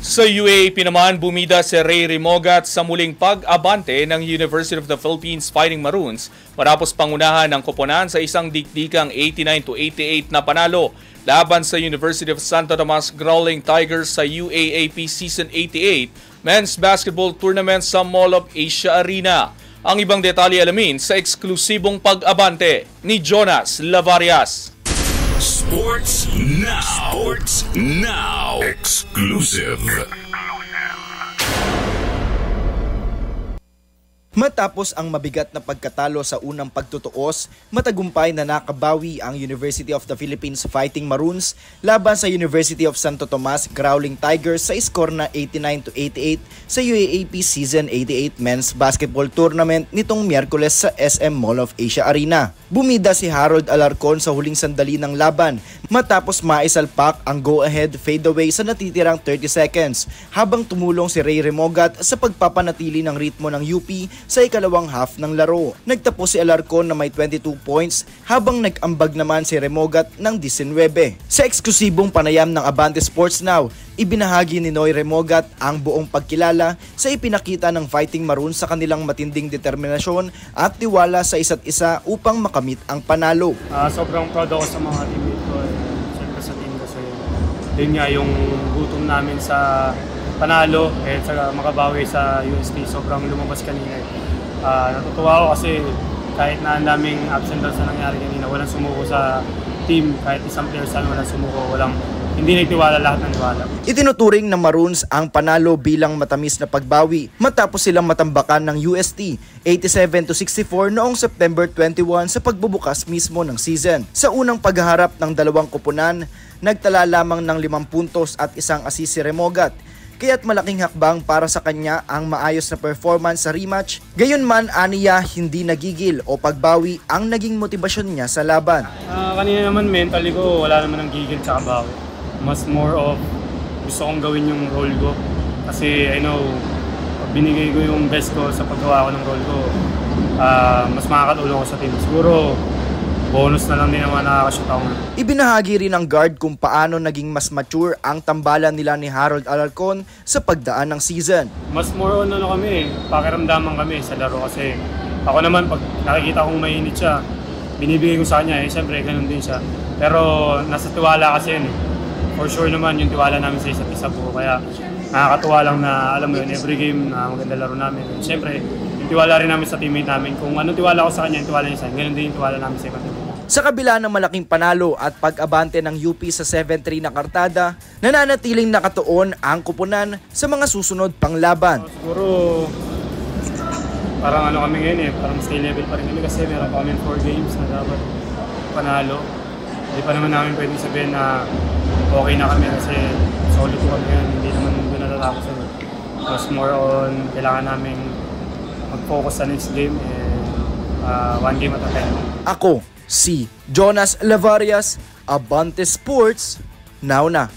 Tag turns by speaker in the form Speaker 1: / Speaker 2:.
Speaker 1: Sa UAAP naman, bumida si Ray Remogat sa muling pag-abante ng University of the Philippines Fighting Maroons matapos pangunahan ng koponan sa isang dikdikang 89-88 na panalo laban sa University of Santo Tomas Growling Tigers sa UAAP Season 88 Men's Basketball Tournament sa Mall of Asia Arena. Ang ibang detalye alamin sa eksklusibong pag-abante ni Jonas Lavarias.
Speaker 2: Sports Now. Sports Now. Exclusive.
Speaker 3: Matapos ang mabigat na pagkatalo sa unang pagtutuos, matagumpay na nakabawi ang University of the Philippines Fighting Maroons laban sa University of Santo Tomas Growling Tigers sa score na 89-88 sa UAAP Season 88 Men's Basketball Tournament nitong Miyerkules sa SM Mall of Asia Arena. Bumida si Harold Alarcon sa huling sandali ng laban matapos maisalpak ang go-ahead fadeaway sa natitirang 30 seconds habang tumulong si Ray Remogat sa pagpapanatili ng ritmo ng UP sa ikalawang half ng laro. Nagtapos si Alarcon na may 22 points habang nag-ambag naman si Remogat ng 19. Sa eksklusibong panayam ng Abante Sports Now, ibinahagi ni Noy Remogat ang buong pagkilala sa ipinakita ng Fighting Maroons sa kanilang matinding determinasyon at tiwala sa isa't isa upang makamit ang panalo.
Speaker 4: Sobrang proud ako sa mga teammate ko, siyempre sa team kasi yun nga yung gutom namin sa panalo at sa makabawi sa UST, sobrang lumabas kanina. Natutuwa ako kasi kahit na ang daming ups and downs na nangyari kanina, walang sumuko sa team, kahit isang player saan walang sumuko, hindi nagtiwala, lahat ng tiwala.
Speaker 3: Itinuturing ng Maroons ang panalo bilang matamis na pagbawi matapos silang matambakan ng UST 87-64 noong September 21 sa pagbubukas mismo ng season. Sa unang pagharap ng dalawang koponan, nagtala lamang ng 5 puntos at isang assist si Remogat, kaya't malaking hakbang para sa kanya ang maayos na performance sa rematch. Gayunman, aniya, hindi nagigil o pagbawi ang naging motibasyon niya sa laban.
Speaker 4: Kanina naman mentally ko, wala naman ang gigil sa kabawi. Mas more of gusto kong gawin yung role ko. Kasi I know, pag binigay ko yung best ko sa paggawa ko ng role ko, mas makakatulong ko sa team. Siguro, bonus na lang din naman nakakashoot ako.
Speaker 3: Ibinahagi rin ng guard kung paano naging mas mature ang tambalan nila ni Harold Alarcon sa pagdaan ng season.
Speaker 4: Mas more on kami, pakiramdaman kami sa laro kasi ako naman pag nakikita kong mainit siya, binibigay ko sa kanya siyempre ganun din siya. Pero nasa tiwala kasi yun For sure naman yung tiwala namin sa isa't isa po, kaya nakakatuwa lang na alam mo yun, every game na maganda laro namin. Siyempre, yung tiwala rin namin sa teammate namin. Kung anong tiwala ko sa kanya, yung tiwala niya sa akin. Ganun din yung tiwala namin sa ibang teammate.
Speaker 3: Sa kabila ng malaking panalo at pag-abante ng UP sa 7-3 na kartada, nananatiling nakatuon ang kupunan sa mga susunod pang laban.
Speaker 4: Siguro, parang kami ngayon parang stay level pa rin kami kasi meron pa kami 4 games na dapat panalo. Hindi pa naman namin pwedeng sabihin na okay na kami kasi solid kami ngayon, hindi naman doon natatapos yun. Mas more on, kailangan namin mag-focus sa next game and one game at a time.
Speaker 3: Ako, si Jonas Lavarias, Abante Sports, now na.